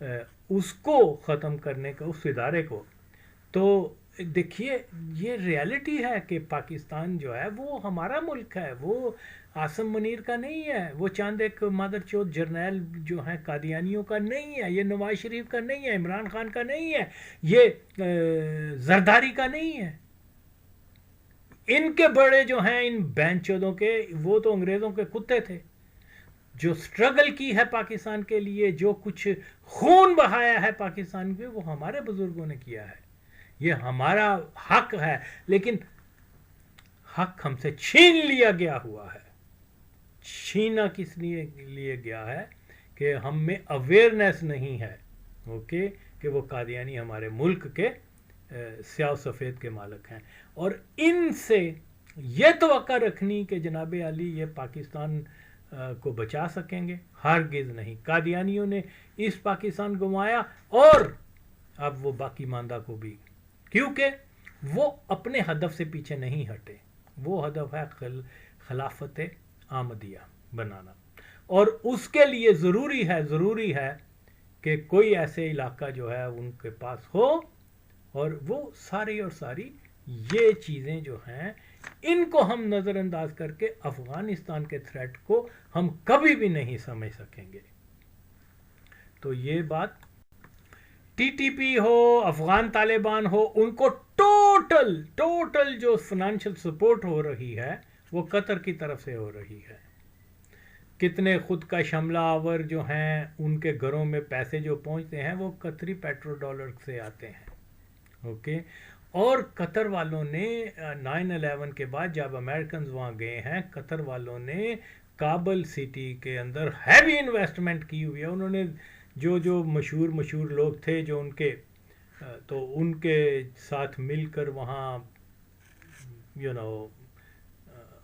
اس کو ختم کرنے کا، اس ادارے کو. تو دیکھیے یہ ریالٹی ہے کہ پاکستان جو ہے وہ ہمارا ملک ہے، وہ عاصم منیر کا نہیں ہے، وہ چاند ایک مادر چوت جرنیل جو ہیں قادیانیوں کا نہیں ہے، یہ نواز شریف کا نہیں ہے، عمران خان کا نہیں ہے، یہ زرداری کا نہیں ہے. ان کے بڑے جو ہیں ان بین چودوں کے، وہ تو انگریزوں کے کتے تھے. جو سٹرگل کی ہے پاکستان کے لیے، جو کچھ خون بہایا ہے پاکستان کے، وہ ہمارے بزرگوں نے کیا ہے. یہ ہمارا حق ہے، لیکن حق ہم سے چھین لیا گیا ہوا ہے. چھینا کس لیے گیا ہے کہ ہم میں اویئرنیس نہیں ہے، اوکے، کہ وہ قادیانی ہمارے ملک کے سیاہ و سفید کے مالک ہیں. اور ان سے یہ توقع رکھنی کہ جناب علی یہ پاکستان کو بچا سکیں گے، ہرگز نہیں. قادیانیوں نے اس پاکستان گنوایا، اور اب وہ باقی ماندہ کو بھی، کیونکہ وہ اپنے ہدف سے پیچھے نہیں ہٹے. وہ ہدف ہے خلافت احمدیہ بنانا، اور اس کے لیے ضروری ہے کہ کوئی ایسے علاقہ جو ہے ان کے پاس ہو، اور وہ ساری اور ساری یہ چیزیں جو ہیں ان کو ہم نظر انداز کر کے افغانستان کے تھریٹ کو ہم کبھی بھی نہیں سمجھ سکیں گے. تو یہ بات ٹی ٹی پی ہو، افغان طالبان ہو، ان کو ٹوٹل جو فنانشل سپورٹ ہو رہی ہے وہ قطر کی طرف سے ہو رہی ہے. کتنے خود کا شملہ آور جو ہیں ان کے گھروں میں پیسے جو پہنچتے ہیں وہ قطری پیٹرو ڈالر سے آتے ہیں، اوکے. اور قطر والوں نے 9/11 کے بعد جب امریکنز وہاں گئے ہیں، قطر والوں نے کابل سٹی کے اندر ہیوی انویسٹمنٹ کی ہوئی ہے. انہوں نے جو مشہور لوگ تھے جو ان کے، تو ان کے ساتھ مل کر وہاں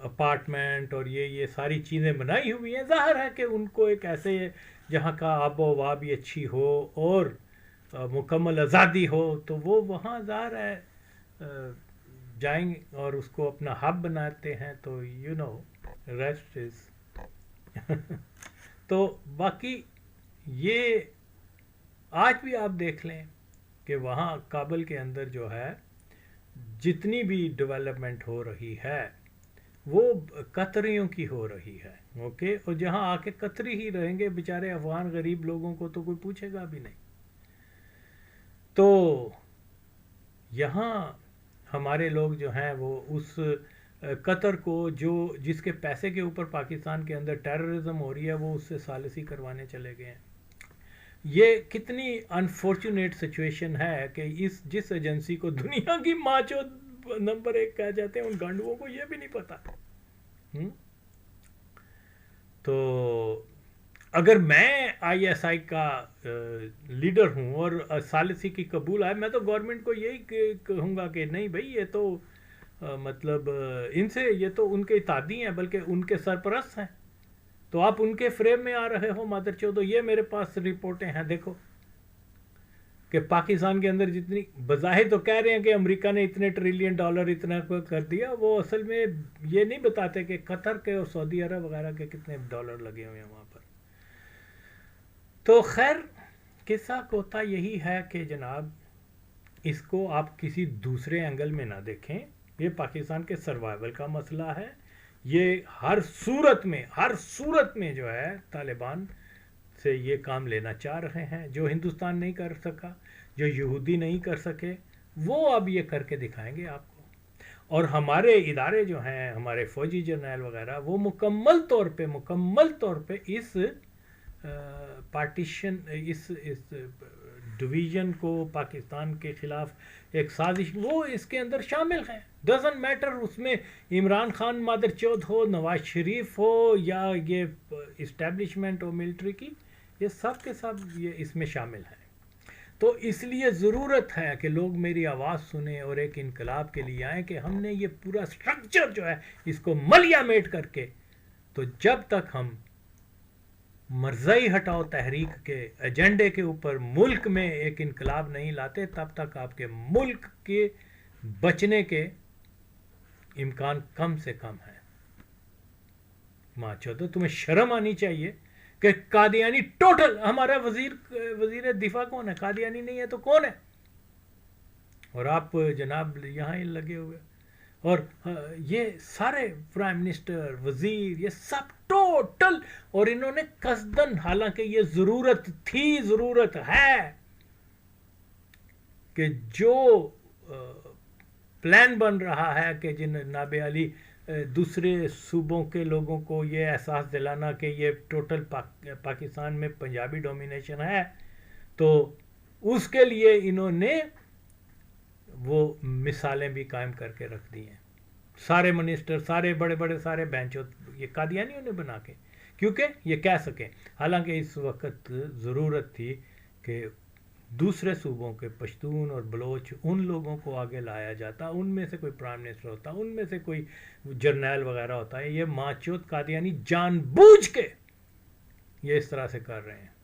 اپارٹمنٹ اور یہ ساری چیزیں بنائی ہوئی ہیں. ظاہر ہے کہ ان کو ایک ایسے جہاں کا آب و ہوا بھی اچھی ہو اور مکمل آزادی ہو، تو وہ وہاں ظاہر ہے جائیں اور اس کو اپنا ہب بناتے ہیں. تو ریسٹ از تو باقی یہ آج بھی آپ دیکھ لیں کہ وہاں کابل کے اندر جو ہے جتنی بھی ڈیولپمنٹ ہو رہی ہے وہ قطریوں کی ہو رہی ہے، اوکے. اور جہاں آ کے قطری ہی رہیں گے بیچارے افغان غریب لوگوں کو تو کوئی پوچھے گا بھی نہیں. تو یہاں ہمارے لوگ جو ہیں وہ اس قطر کو جس کے پیسے کے اوپر پاکستان کے اندر ٹیررزم ہو رہی ہے، وہ اس سے ثالثی کروانے چلے گئے ہیں. یہ کتنی انفارچونیٹ سچویشن ہے کہ جس ایجنسی کو دنیا کی ماچو نمبر 1 کہہ جاتے ہیں، ان گانڈوؤں کو یہ بھی نہیں پتا. تو اگر میں آئی ایس آئی کا لیڈر ہوں اور ثالثی کی قبول آئے، میں تو گورنمنٹ کو یہی کہوں گا کہ نہیں بھائی، یہ تو مطلب ان سے، یہ تو ان کے اتحادی ہیں، بلکہ ان کے سرپرست ہیں. تو آپ ان کے فریم میں آ رہے ہو مادر چودو. یہ میرے پاس رپورٹیں ہیں، دیکھو کہ پاکستان کے اندر جتنی بظاہر تو کہہ رہے ہیں کہ امریکہ نے اتنے ٹریلین ڈالر اتنا کر دیا، وہ اصل میں یہ نہیں بتاتے کہ قطر کے اور سعودی عرب وغیرہ کے کتنے ڈالر لگے ہوئے ہیں وہاں پر. تو خیر قصہ ہوتا یہی ہے کہ جناب اس کو آپ کسی دوسرے اینگل میں نہ دیکھیں. یہ پاکستان کے سروائیول کا مسئلہ ہے. یہ ہر صورت میں جو ہے طالبان سے یہ کام لینا چاہ رہے ہیں. جو ہندوستان نہیں کر سکا، جو یہودی نہیں کر سکے، وہ اب یہ کر کے دکھائیں گے آپ کو. اور ہمارے ادارے جو ہیں، ہمارے فوجی جرنیل وغیرہ، وہ مکمل طور پہ اس پارٹیشن، اس ڈویژن کو پاکستان کے خلاف ایک سازش، وہ اس کے اندر شامل ہیں. ڈزنٹ میٹر اس میں عمران خان مادر چود ہو، نواز شریف ہو، یا یہ اسٹیبلشمنٹ ہو ملٹری کی، یہ سب کے سب یہ اس میں شامل ہیں. تو اس لیے ضرورت ہے کہ لوگ میری آواز سنیں اور ایک انقلاب کے لیے آئیں کہ ہم نے یہ پورا سٹرکچر جو ہے اس کو ملیا میٹ کر کے، تو جب تک ہم مرزائی ہٹاؤ تحریک کے ایجنڈے کے اوپر ملک میں ایک انقلاب نہیں لاتے، تب تک آپ کے ملک کے بچنے کے امکان کم سے کم ہے. ماں چودو، تمہیں شرم آنی چاہیے کہ قادیانی ٹوٹل. ہمارا وزیر دفاع کون ہے؟ قادیانی نہیں ہے تو کون ہے؟ اور آپ جناب یہاں لگے ہوئے. اور یہ سارے پرائم منسٹر، وزیر، یہ سب ٹوٹل. اور انہوں نے قصدن، حالانکہ یہ ضرورت تھی، ضرورت ہے کہ جو پلان بن رہا ہے کہ جناب علی دوسرے صوبوں کے لوگوں کو یہ احساس دلانا کہ یہ ٹوٹل پاکستان میں پنجابی ڈومینیشن ہے، تو اس کے لیے انہوں نے وہ مثالیں بھی قائم کر کے رکھ دی ہیں. سارے منسٹر، سارے بڑے بڑے سارے بینچوں یہ قادیانیوں نے بنا کے، کیونکہ یہ کہہ سکیں. حالانکہ اس وقت ضرورت تھی کہ دوسرے صوبوں کے پشتون اور بلوچ ان لوگوں کو آگے لایا جاتا، ان میں سے کوئی پرائم منسٹر ہوتا، ان میں سے کوئی جرنیل وغیرہ ہوتا ہے. یہ ماچوت قادیانی جان بوجھ کے یہ اس طرح سے کر رہے ہیں.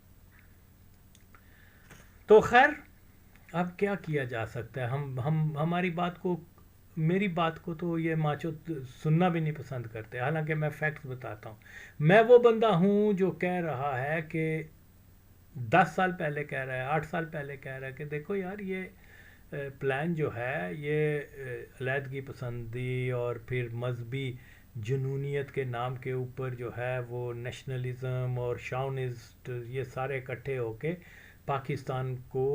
تو خیر اب کیا کیا جا سکتا ہے؟ ہماری بات کو، میری بات کو تو یہ ماچوت سننا بھی نہیں پسند کرتے. حالانکہ میں فیکٹس بتاتا ہوں. میں وہ بندہ ہوں جو کہہ رہا ہے کہ 10 سال پہلے کہہ رہا ہے، 8 سال پہلے کہہ رہا ہے کہ دیکھو یار یہ پلان جو ہے یہ علیحدگی پسندی اور پھر مذہبی جنونیت کے نام کے اوپر جو ہے وہ نیشنلزم اور شاونسٹ یہ سارے اکٹھے ہو کے پاکستان کو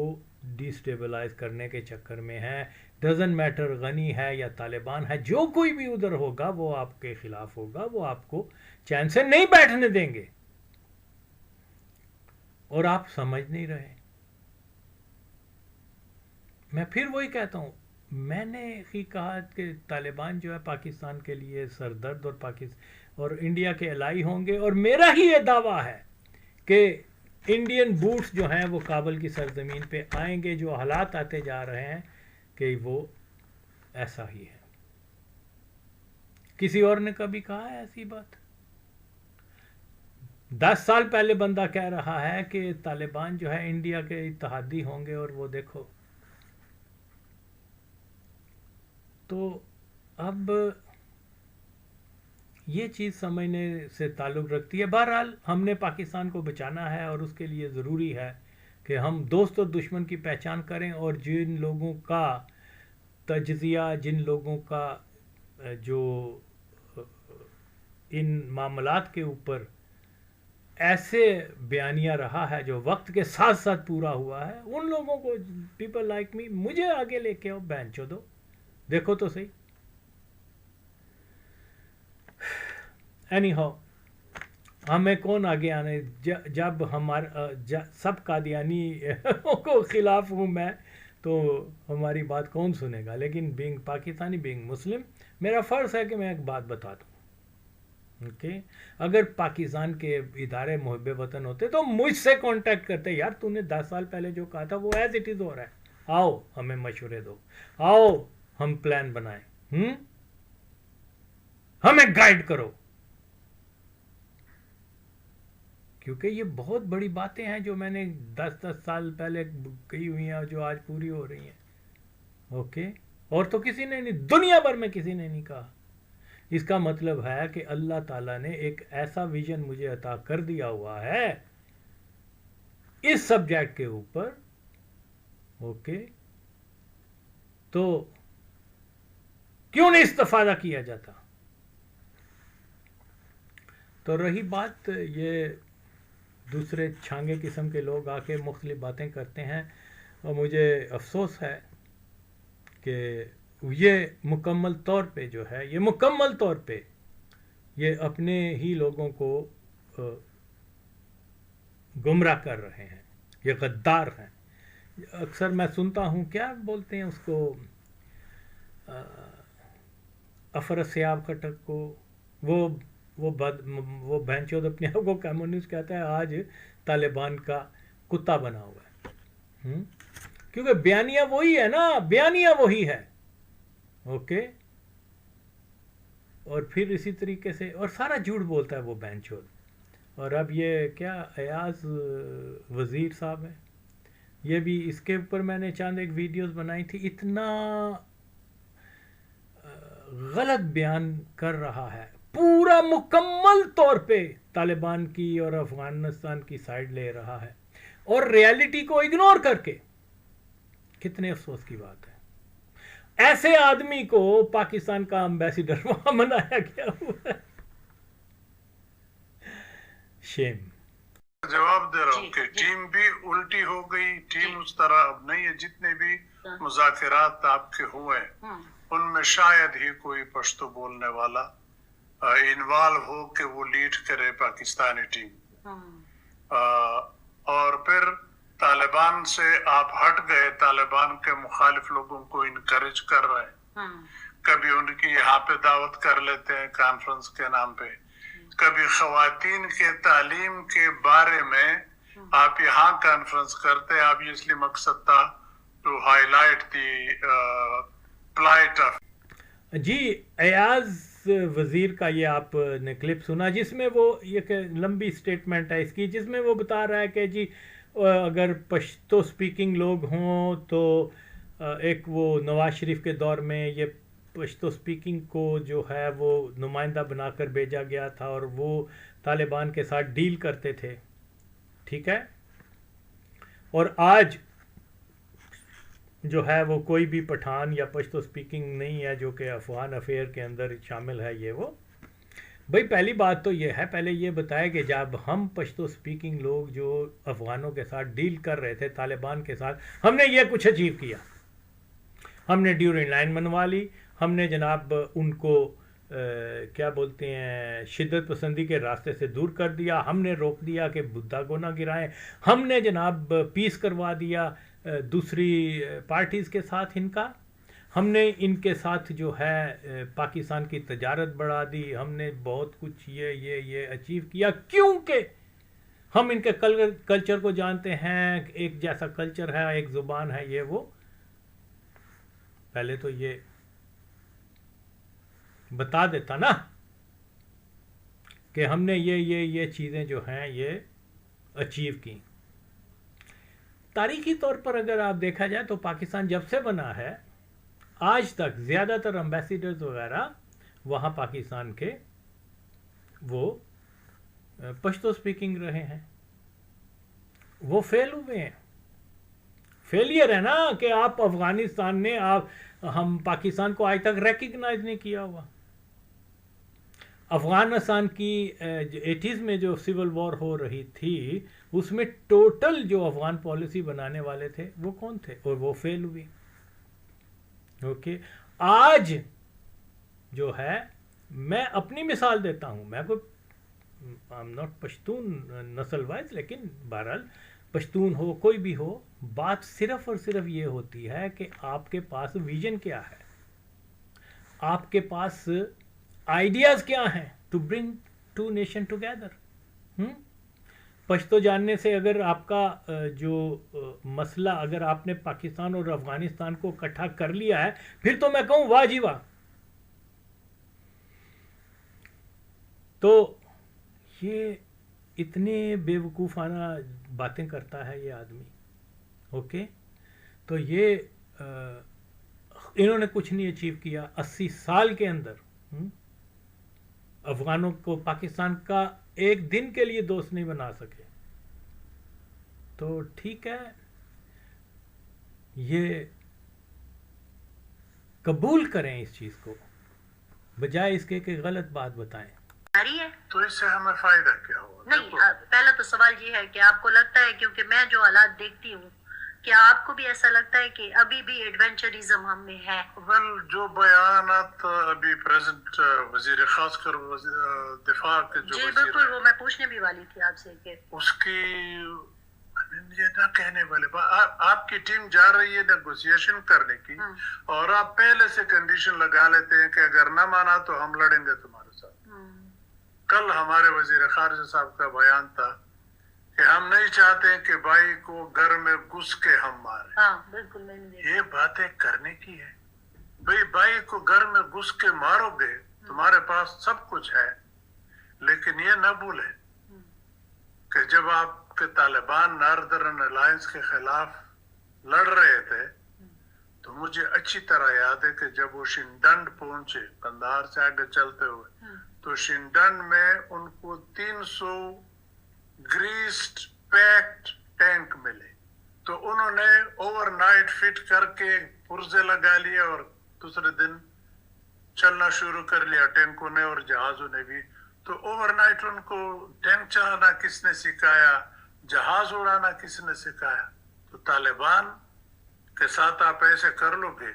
ڈی سٹیبلائز کرنے کے چکر میں ہے. ڈزنٹ میٹر غنی ہے یا طالبان ہے، جو کوئی بھی ادھر ہوگا وہ آپ کے خلاف ہوگا، وہ آپ کو چین سے نہیں بیٹھنے دیں گے. اور آپ سمجھ نہیں رہے. میں پھر وہی کہتا ہوں، میں نے ہی کہا کہ طالبان جو ہے پاکستان کے لیے سردرد اور انڈیا کے الائی ہوں گے. اور میرا ہی یہ دعویٰ ہے کہ انڈین بوٹس جو ہیں وہ کابل کی سرزمین پہ آئیں گے. جو حالات آتے جا رہے ہیں کہ وہ ایسا ہی ہے. کسی اور نے کبھی کہا ہے ایسی بات؟ 10 سال پہلے بندہ کہہ رہا ہے کہ طالبان جو ہے انڈیا کے اتحادی ہوں گے، اور وہ دیکھو. تو اب یہ چیز سمجھنے سے تعلق رکھتی ہے. بہرحال ہم نے پاکستان کو بچانا ہے، اور اس کے لیے ضروری ہے کہ ہم دوست اور دشمن کی پہچان کریں، اور جن لوگوں کا تجزیہ، جن لوگوں کا جو ان معاملات کے اوپر ایسے بیانیہ رہا ہے جو وقت کے ساتھ ساتھ پورا ہوا ہے، ان لوگوں کو، پیپل لائک می، مجھے آگے لے کے آؤ. بہن چودو دیکھو تو صحیح. اینی ہاؤ، ہمیں کون آگے آنے، جب سب قادیانی کو خلاف ہوں میں، تو ہماری بات کون سنے گا؟ لیکن بینگ پاکستانی، بینگ مسلم، میرا فرض ہے کہ میں ایک بات بتا دوں. اوکے، اگر پاکستان کے ادارے محب وطن ہوتے تو مجھ سے کانٹیکٹ کرتے، یار تو نے 10 سال پہلے جو کہا تھا وہ ایز اٹ از ہو رہا ہے، آؤ ہمیں مشورے دو، آؤ ہم پلان بنائیں، ہمیں گائیڈ کرو. کیونکہ یہ بہت بڑی باتیں ہیں جو میں نے 10 سال پہلے کہی ہوئی ہیں، جو آج پوری ہو رہی ہیں. اوکے، اور تو کسی نے نہیں، دنیا بھر میں کسی نے نہیں کہا. اس کا مطلب ہے کہ اللہ تعالیٰ نے ایک ایسا ویژن مجھے عطا کر دیا ہوا ہے اس سبجیکٹ کے اوپر. اوکے، تو کیوں نہیں استفادہ کیا جاتا؟ تو رہی بات یہ دوسرے چھانگے قسم کے لوگ آ کے مختلف باتیں کرتے ہیں، اور مجھے افسوس ہے کہ یہ مکمل طور پہ جو ہے، یہ مکمل طور پہ یہ اپنے ہی لوگوں کو گمراہ کر رہے ہیں. یہ غدار ہیں. اکثر میں سنتا ہوں، کیا بولتے ہیں اس کو، افراسیاب خٹک کو، وہ بہنچود اپنے آپ کو کمیونسٹ کہتا ہے، آج طالبان کا کتا بنا ہوا ہے. کیونکہ بیانیہ وہی ہے نا، بیانیہ وہی ہے. اوکے، اور پھر اسی طریقے سے اور سارا جھوٹ بولتا ہے وہ بہنچود. اور اب یہ کیا ایاز وزیر صاحب ہے، یہ بھی اس کے اوپر میں نے چند ایک ویڈیوز بنائی تھی. اتنا غلط بیان کر رہا ہے، پورا پورا مکمل طور پہ طالبان کی اور افغانستان کی سائیڈ لے رہا ہے اور ریالٹی کو اگنور کر کے. کتنے افسوس کی بات ہے. ایسے آدمی کو پاکستان کا امبیسیڈر وہاں بنایا گیا ہوا ہے. شیم. جواب دے رہا ہوں کہ ٹیم بھی الٹی ہو گئی. ٹیم اس طرح اب نہیں ہے. جتنے بھی مذاکرات آپ کے ہوئے ان میں شاید ہی کوئی پشتو بولنے والا انوالو ہو کہ وہ لیڈ کرے پاکستانی ٹیم. اور پھر طالبان سے آپ ہٹ گئے. طالبان کے مخالف لوگوں کو انکریج کر رہے ہیں. کبھی ان کی یہاں پہ دعوت کر لیتے ہیں کانفرنس کے نام پہ. کبھی خواتین کے تعلیم کے بارے میں آپ یہاں کانفرنس کرتے. آپ یہ اس لیے مقصد تھا to highlight the plight of. جی ایاز وزیر کا یہ آپ نے کلپ سنا جس میں وہ یہ لمبی سٹیٹمنٹ ہے اس کی جس میں وہ بتا رہا ہے کہ جی اگر پشتو سپیکنگ لوگ ہوں تو ایک وہ نواز شریف کے دور میں یہ پشتو سپیکنگ کو جو ہے وہ نمائندہ بنا کر بھیجا گیا تھا اور وہ طالبان کے ساتھ ڈیل کرتے تھے. ٹھیک ہے. اور آج جو ہے وہ کوئی بھی پٹھان یا پشتو سپیکنگ نہیں ہے جو کہ افغان افیئر کے اندر شامل ہے. یہ وہ بھائی پہلی بات تو یہ ہے پہلے یہ بتایا کہ جب ہم پشتو سپیکنگ لوگ جو افغانوں کے ساتھ ڈیل کر رہے تھے طالبان کے ساتھ ہم نے یہ کچھ اچیو کیا. ہم نے ڈیورنگ لائن بنوا لی. ہم نے جناب ان کو کیا بولتے ہیں شدت پسندی کے راستے سے دور کر دیا. ہم نے روک دیا کہ بدھا کو نہ گرائیں. ہم نے جناب پیس کروا دیا دوسری پارٹیز کے ساتھ ان کا. ہم نے ان کے ساتھ جو ہے پاکستان کی تجارت بڑھا دی. ہم نے بہت کچھ یہ اچیو کیا کیونکہ ہم ان کے کلچر کو جانتے ہیں. ایک جیسا کلچر ہے, ایک زبان ہے, یہ وہ. پہلے تو یہ بتا دیتا نا کہ ہم نے یہ چیزیں جو ہیں یہ اچیو کی. تاریخی طور پر اگر آپ دیکھا جائے تو پاکستان جب سے بنا ہے آج تک زیادہ تر امبیسیڈرز وغیرہ وہاں پاکستان کے وہ پشتو سپیکنگ رہے ہیں. وہ فیل ہوئے ہیں. فیلئر ہے نا کہ آپ افغانستان نے ہم پاکستان کو آج تک ریکگنائز نہیں کیا ہوا. افغانستان کی 80s میں جو سول وار ہو رہی تھی اس میں ٹوٹل جو افغان پالیسی بنانے والے تھے وہ کون تھے اور وہ فیل ہوئی. اوکے. آج جو ہے میں اپنی مثال دیتا ہوں. میں کوئی I'm not پشتون نسل وائز لیکن بہرحال پشتون ہو کوئی بھی ہو بات صرف اور صرف یہ ہوتی ہے کہ آپ کے پاس ویژن کیا ہے, آپ کے پاس آئیڈیاز کیا ہیں to bring to nation together. Pashto جاننے سے اگر آپ کا جو مسئلہ اگر آپ نے پاکستان اور افغانستان کو اکٹھا کر لیا ہے پھر تو میں کہوں واہ جی واہ. تو یہ اتنے بے وقوفانہ باتیں کرتا ہے یہ آدمی. اوکے. تو یہ انہوں نے کچھ نہیں اچیو کیا 80 سال کے اندر. افغانوں کو پاکستان کا ایک دن کے لیے دوست نہیں بنا سکے. تو ٹھیک ہے یہ قبول کریں اس چیز کو بجائے اس کے کہ غلط بات بتائیں. تو اس سے ہمیں فائدہ کیا ہوا؟ نہیں, پہلا تو سوال یہ ہے کہ آپ کو لگتا ہے کیونکہ میں جو حالات دیکھتی ہوں کیا آپ کو بھی ایسا لگتا ہے کہ ابھی بھی ایڈونچرزم ہم میں ہے؟ جو بیانات ابھی پریزنٹ وزیر خاص کر دفاع کے جو جی بالکل وہ میں پوچھنے بھی والی تھی آپ سے کہ اس کی یہ نہ کہنے والے آپ کی ٹیم جا رہی ہے نیگوسیشن کرنے کی اور آپ پہلے سے کنڈیشن لگا لیتے ہیں کہ اگر نہ مانا تو ہم لڑیں گے تمہارے ساتھ. کل ہمارے وزیر خارجہ صاحب کا بیان تھا کہ ہم نہیں چاہتے کہ بھائی کو گھر میں گھس کے ہم مارے. ہاں بالکل میں نے یہ باتیں کرنے کی ہے. بھائی کو گھر میں گھس کے مارو گے تمہارے پاس سب کچھ ہے لیکن یہ نہ بھولے کہ جب آپ کے طالبان ناردرن الائنس کے خلاف لڑ رہے تھے تو مجھے اچھی طرح یاد ہے کہ جب وہ شنڈنڈ پہنچے قندھار سے آگے چلتے ہوئے تو شنڈن میں ان کو 300 گریسڈ پیکڈ ٹینک ملے، تو انہوں نے اوور نائٹ فٹ کر کے پرزے لگا لیے اور دوسرے دن چلنا شروع کر لیا ٹینکوں نے اور جہازوں نے بھی. تو اوور نائٹ ان کو ٹینک چلانا کس نے سکھایا، جہاز اڑانا کس نے سکھایا؟ تو طالبان کے ساتھ آپ ایسے کر لو گے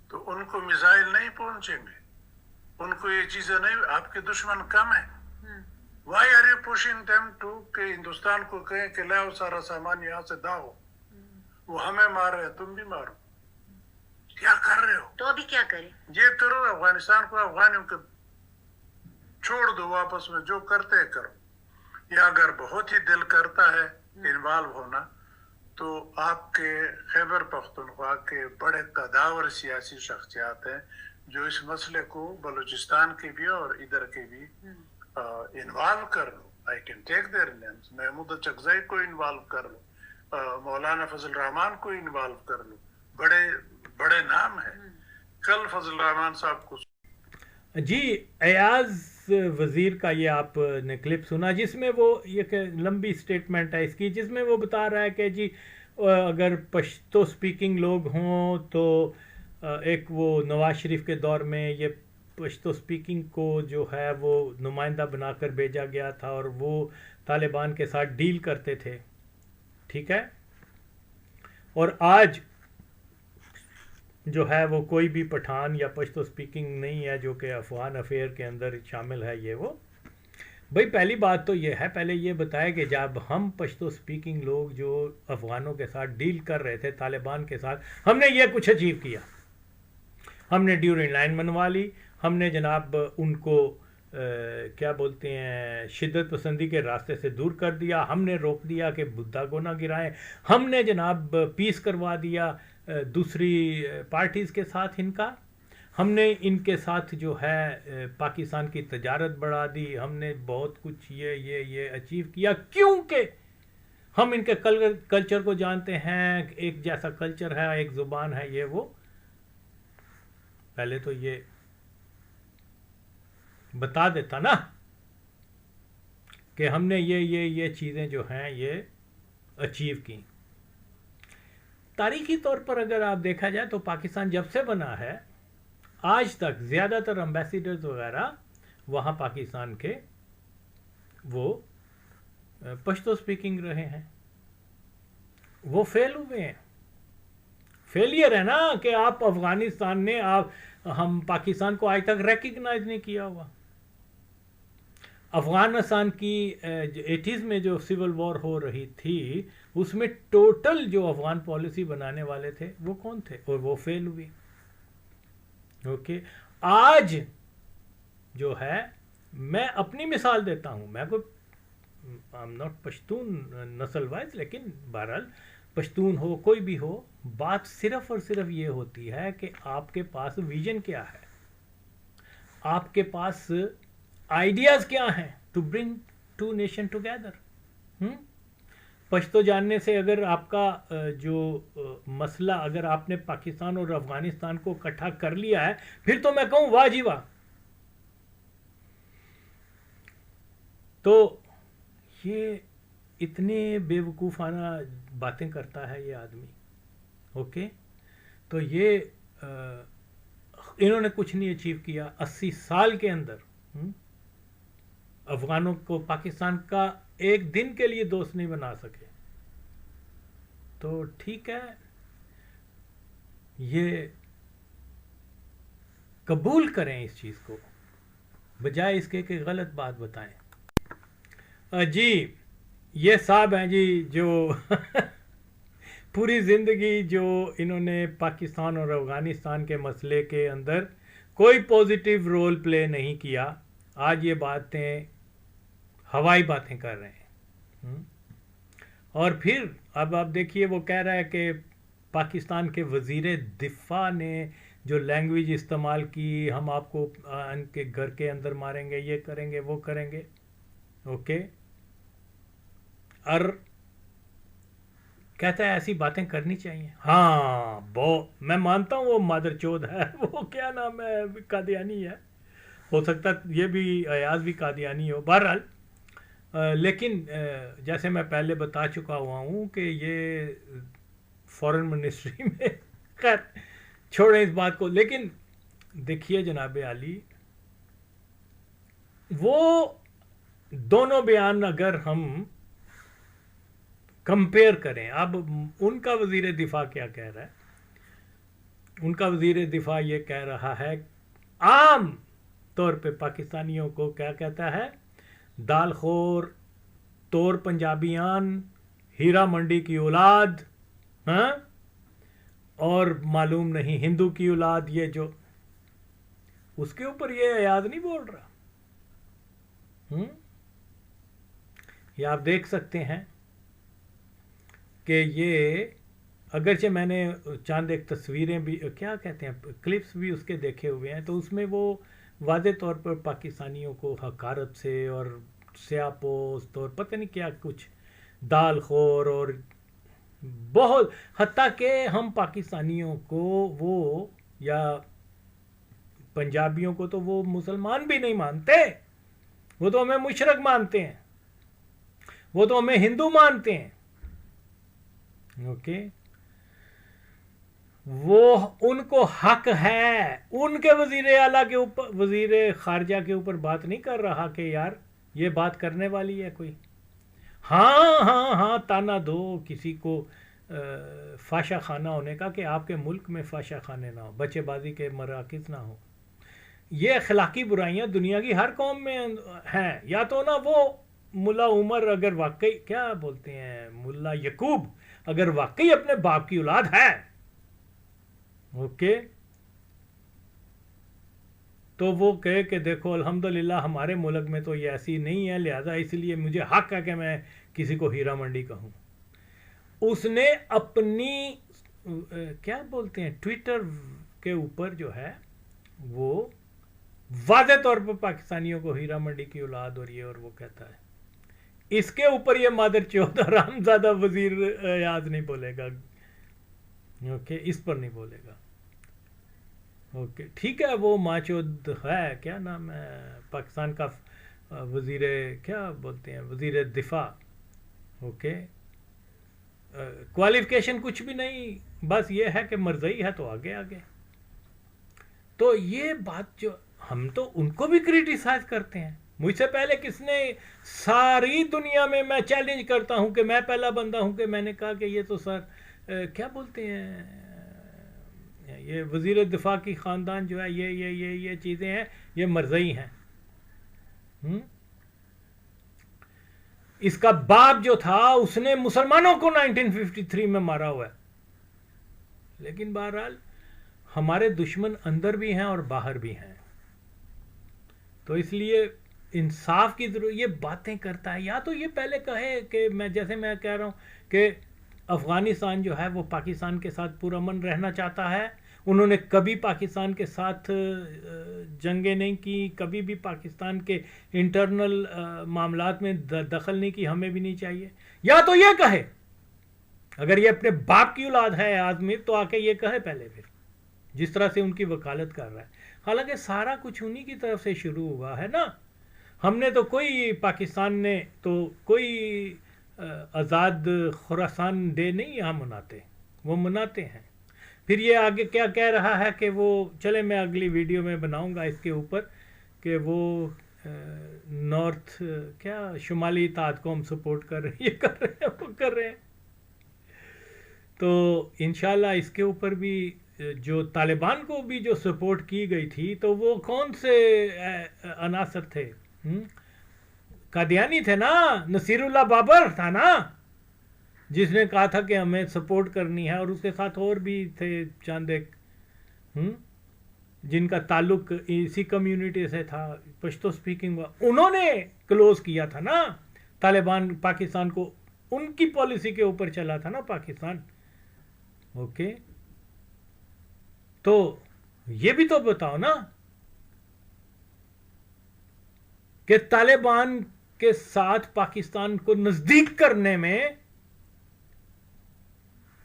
تو ان کو میزائل نہیں پہنچیں گے، ان کو یہ چیزیں نہیں. آپ کے دشمن کم ہیں. Why are you pushing them to کہ ہندوستان کو کہیں کہ لاؤ سارا سامان یہاں سے داؤ، وہ ہمیں مار رہے ہیں تم بھی مارو. کیا کر رہے ہو؟ تو ابھی کیا کریں؟ یہ کرو، افغانستان کو افغانیوں کے چھوڑ دو، واپس میں جو کرتے ہیں کرو. یا اگر بہت ہی دل کرتا ہے انوالو ہونا تو آپ کے خیبر پختونخوا کے بڑے قداور سیاسی شخصیات ہیں جو اس مسئلے کو بلوچستان کے بھی اور ادھر کے بھی انوالو کر لو. I can take their names. Mahmood Achakzai کو انوالو کر لو، مولانا فضل الرحمان کو انوالو کر لو. بڑے بڑے نام ہیں. کل فضل الرحمان صاحب کو جی ایاز وزیر کا یہ آپ نے کلپ سنا جس میں وہ یہ لمبی سٹیٹمنٹ ہے اس کی، جس میں وہ بتا رہا ہے کہ جی اگر پشتو سپیکنگ لوگ ہوں تو ایک وہ نواز شریف کے دور میں یہ پشتو سپیکنگ کو جو ہے وہ نمائندہ بنا کر بھیجا گیا تھا اور وہ طالبان کے ساتھ ڈیل کرتے تھے. ٹھیک ہے، اور آج جو ہے وہ کوئی بھی پٹھان یا پشتو سپیکنگ نہیں ہے جو کہ افغان افیئر کے اندر شامل ہے. یہ وہ بھائی پہلی بات تو یہ ہے، پہلے یہ بتایا کہ جب ہم پشتو سپیکنگ لوگ جو افغانوں کے ساتھ ڈیل کر رہے تھے طالبان کے ساتھ، ہم نے یہ کچھ اچیو کیا. ہم نے ڈیورنگ لائن منوا لی، ہم نے جناب ان کو کیا بولتے ہیں شدت پسندی کے راستے سے دور کر دیا، ہم نے روک دیا کہ بدھا کو نہ گرائیں، ہم نے جناب پیس کروا دیا دوسری پارٹیز کے ساتھ ان کا، ہم نے ان کے ساتھ جو ہے پاکستان کی تجارت بڑھا دی، ہم نے بہت کچھ یہ اچیو کیا کیونکہ ہم ان کے کلچر کو جانتے ہیں. ایک جیسا کلچر ہے، ایک زبان ہے، یہ وہ. پہلے تو یہ بتا دیتا نا کہ ہم نے یہ چیزیں جو ہیں یہ اچیو کی. تاریخی طور پر اگر آپ دیکھا جائے تو پاکستان جب سے بنا ہے آج تک زیادہ تر امبیسیڈرز وغیرہ وہاں پاکستان کے وہ پشتو سپیکنگ رہے ہیں. وہ فیل ہوئے ہیں. فیلئر ہے نا کہ آپ افغانستان نے ہم پاکستان کو آج تک ریکگنائز نہیں کیا ہوا. افغانستان کی 80s میں جو سول وار ہو رہی تھی اس میں ٹوٹل جو افغان پالیسی بنانے والے تھے وہ کون تھے، اور وہ فیل ہوئی. اوکے، آج جو ہے میں اپنی مثال دیتا ہوں، میں کوئی I'm not پشتون نسل وائز، لیکن بہرحال پشتون ہو کوئی بھی ہو، بات صرف اور صرف یہ ہوتی ہے کہ آپ کے پاس ویژن کیا ہے، آپ کے پاس آئیڈیاز کیا ہیں to bring to nation together. Pashto جاننے سے اگر آپ کا جو مسئلہ اگر آپ نے پاکستان اور افغانستان کو اکٹھا کر لیا ہے پھر تو میں کہوں واہ جی واہ. تو یہ اتنے بیوقوفانہ باتیں کرتا ہے یہ آدمی. اوکے، تو یہ انہوں نے کچھ نہیں اچیو کیا 80 سال کے اندر. افغانوں کو پاکستان کا ایک دن کے لیے دوست نہیں بنا سکے. تو ٹھیک ہے، یہ قبول کریں اس چیز کو بجائے اس کے کہ غلط بات بتائیں. جی یہ صاحب ہیں جی جو پوری زندگی جو انہوں نے پاکستان اور افغانستان کے مسئلے کے اندر کوئی پوزیٹیو رول پلے نہیں کیا، آج یہ باتیں ہوائی باتیں کر رہے ہیں. اور پھر اب آپ دیکھیے وہ کہہ رہا ہے کہ پاکستان کے وزیر دفاع نے جو لینگویج استعمال کی، ہم آپ کو ان کے گھر کے اندر ماریں گے، یہ کریں گے، وہ کریں گے. اوکے، اور کہتا ہے ایسی باتیں کرنی چاہیے. ہاں میں مانتا ہوں وہ مادر چود ہے، وہ کیا نام ہے قادیانی ہے، ہو سکتا یہ بھی ایاز بھی قادیانی ہو. بہرحال لیکن جیسے میں پہلے بتا چکا ہوا ہوں کہ یہ فورن منسٹری میں خیر چھوڑیں اس بات کو. لیکن دیکھیے جناب عالی، وہ دونوں بیان اگر ہم کمپیئر کریں، اب ان کا وزیر دفاع کیا کہہ رہا ہے؟ ان کا وزیر دفاع یہ کہہ رہا ہے عام طور پہ پاکستانیوں کو کیا کہتا ہے، دال خور، طور پنجابیان، ہیرا منڈی کی اولاد، ہاں، اور معلوم نہیں ہندو کی اولاد. یہ جو اس کے اوپر یہ ایاز نہیں بول رہا. یہ آپ دیکھ سکتے ہیں کہ یہ اگرچہ میں نے چاند ایک تصویریں بھی کیا کہتے ہیں کلپس بھی اس کے دیکھے ہوئے ہیں، تو اس میں وہ واضح طور پر پاکستانیوں کو حقارت سے اور سیاہ پوست اور پتہ نہیں کیا کچھ دال خور اور بہت، حتیٰ کہ ہم پاکستانیوں کو وہ یا پنجابیوں کو تو وہ مسلمان بھی نہیں مانتے، وہ تو ہمیں مشرک مانتے ہیں، وہ تو ہمیں ہندو مانتے ہیں. اوکے، وہ ان کو حق ہے، ان کے وزیر اعلیٰ کے اوپر، وزیر خارجہ کے اوپر بات نہیں کر رہا کہ یار یہ بات کرنے والی ہے کوئی. ہاں تانا دو کسی کو فاشا خانہ ہونے کا کہ آپ کے ملک میں فاشا خانے نہ ہو، بچے بازی کے مراکز نہ ہو. یہ اخلاقی برائیاں دنیا کی ہر قوم میں ہیں. یا تو نا وہ ملا عمر اگر واقعی کیا بولتے ہیں ملا یعقوب اگر واقعی اپنے باپ کی اولاد ہے، اوکے، تو وہ کہے کہ دیکھو الحمدللہ ہمارے ملک میں تو یہ ایسی نہیں ہے، لہذا اس لیے مجھے حق ہے کہ میں کسی کو ہیرا منڈی کہوں. اس نے اپنی کیا بولتے ہیں ٹویٹر کے اوپر جو ہے وہ واضح طور پر پاکستانیوں کو ہیرا منڈی کی اولاد اور یہ اور وہ کہتا ہے. اس کے اوپر یہ مادر چودہ حرامزادہ وزیر ایاز نہیں بولے گا. اوکے، اس پر نہیں بولے گا. اوکے ٹھیک ہے، وہ ماچود ہے، کیا نام ہے پاکستان کا وزیر کیا بولتے ہیں وزیر دفاع. اوکے، کوالیفیکیشن کچھ بھی نہیں، بس یہ ہے کہ مرضی ہے تو آگے آگے. تو یہ بات جو ہم تو ان کو بھی کریٹیسائز کرتے ہیں. مجھ سے پہلے کس نے ساری دنیا میں چیلنج کرتا ہوں کہ میں پہلا بندہ ہوں کہ میں نے کہا کہ یہ تو سر کیا بولتے ہیں یہ وزیر دفاع کی خاندان جو ہے یہ چیزیں ہیں، یہ مرضی ہیں. اس کا باپ جو تھا اس نے مسلمانوں کو 1953 میں مارا ہوا ہے. لیکن بہرحال ہمارے دشمن اندر بھی ہیں اور باہر بھی ہیں، تو اس لیے انصاف کی ضرورت. یہ باتیں کرتا ہے یا تو یہ پہلے کہے کہ میں جیسے میں کہہ رہا ہوں کہ افغانستان جو ہے وہ پاکستان کے ساتھ پرامن رہنا چاہتا ہے. انہوں نے کبھی پاکستان کے ساتھ جنگیں نہیں کی، کبھی بھی پاکستان کے انٹرنل معاملات میں دخل نہیں کی، ہمیں بھی نہیں چاہیے. یا تو یہ کہے اگر یہ اپنے باپ کی اولاد ہے آدمی تو آ کے یہ کہے پہلے، پھر جس طرح سے ان کی وکالت کر رہا ہے. حالانکہ سارا کچھ انہی کی طرف سے شروع ہوا ہے نا. ہم نے تو کوئی پاکستان نے تو کوئی آزاد خراسان ڈے نہیں یہاں مناتے، وہ مناتے ہیں. پھر یہ آگے کیا کہہ رہا ہے کہ وہ چلے میں اگلی ویڈیو میں بناؤں گا اس کے اوپر کہ وہ نارتھ کیا شمالی اتحاد کو ہم سپورٹ کر رہے ہیں، یہ کر رہے ہیں وہ کر رہے ہیں. تو انشاءاللہ اس کے اوپر بھی جو طالبان کو بھی جو سپورٹ کی گئی تھی تو وہ کون سے عناصر تھے؟ قادیانی تھے نا، نصیر اللہ بابر تھا نا جس نے کہا تھا کہ ہمیں سپورٹ کرنی ہے، اور اس کے ساتھ اور بھی تھے چند ایک جن کا تعلق اسی کمیونٹی سے تھا، پشتو سپیکنگ. انہوں نے کلوز کیا تھا نا طالبان پاکستان کو، ان کی پالیسی کے اوپر چلا تھا نا پاکستان. اوکے، تو یہ بھی تو بتاؤ نا کہ طالبان کے ساتھ پاکستان کو نزدیک کرنے میں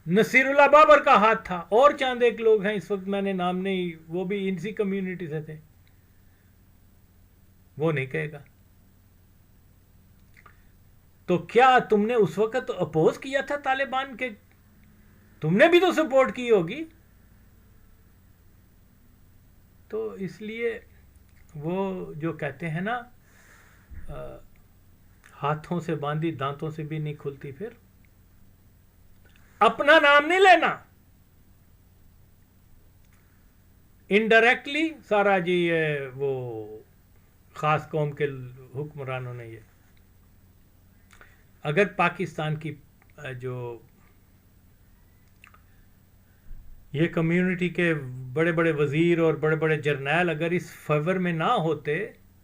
نصیر اللہ بابر کا ہاتھ تھا، اور چاند ایک لوگ ہیں اس وقت میں نے نام نہیں، وہ بھی انسی کمیونٹی سے تھے. وہ نہیں کہے گا. تو کیا تم نے اس وقت اپوز کیا تھا طالبان کے؟ تم نے بھی تو سپورٹ کی ہوگی. تو اس لیے وہ جو کہتے ہیں نا ہاتھوں سے باندھی دانتوں سے بھی نہیں کھلتی، پھر اپنا نام نہیں لینا انڈائریکٹلی سارا جی وہ خاص قوم کے حکمرانوں نے یہ اگر پاکستان کی جو یہ کمیونٹی کے بڑے بڑے وزیر اور بڑے بڑے جرنیل اگر اس فیور میں نہ ہوتے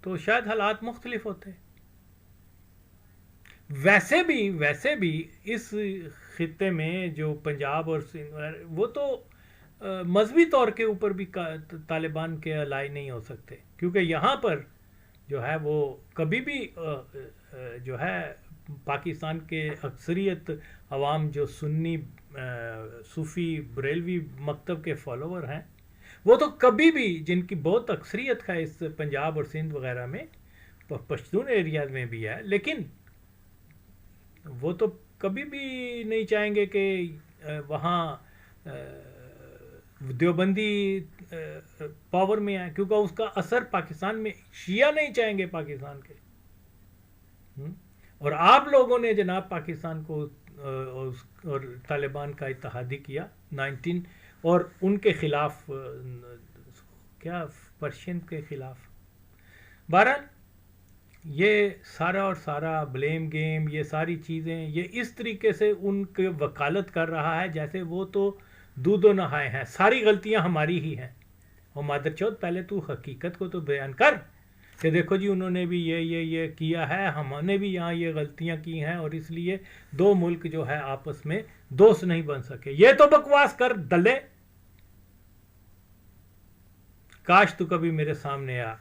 تو شاید حالات مختلف ہوتے. ویسے بھی اس خطے میں جو پنجاب اور وہ تو مذہبی طور کے اوپر بھی طالبان کے الائی نہیں ہو سکتے، کیونکہ یہاں پر جو ہے وہ کبھی بھی جو ہے پاکستان کے اکثریت عوام جو سنی صوفی بریلوی مکتب کے فالوور ہیں وہ تو کبھی بھی، جن کی بہت اکثریت ہے اس پنجاب اور سندھ وغیرہ میں، پشتون ایریاز میں بھی ہے، لیکن وہ تو کبھی بھی نہیں چاہیں گے کہ وہاں دیوبندی پاور میں آئے، کیونکہ اس کا اثر پاکستان میں شیعہ نہیں چاہیں گے پاکستان کے. اور آپ لوگوں نے جناب پاکستان کو اور طالبان کا اتحادی کیا 19 اور ان کے خلاف کیا پرشین کے خلاف. بہرحال یہ سارا اور سارا بلیم گیم، یہ ساری چیزیں یہ اس طریقے سے ان کے وکالت کر رہا ہے جیسے وہ تو دودھ و نہائے ہیں، ساری غلطیاں ہماری ہی ہیں. اور مادر چوت پہلے تو حقیقت کو تو بیان کر کہ دیکھو جی انہوں نے بھی یہ کیا ہے، ہم نے بھی یہاں یہ غلطیاں کی ہیں اور اس لیے دو ملک جو ہے آپس میں دوست نہیں بن سکے. یہ تو بکواس کر دلے. کاش تو کبھی میرے سامنے آ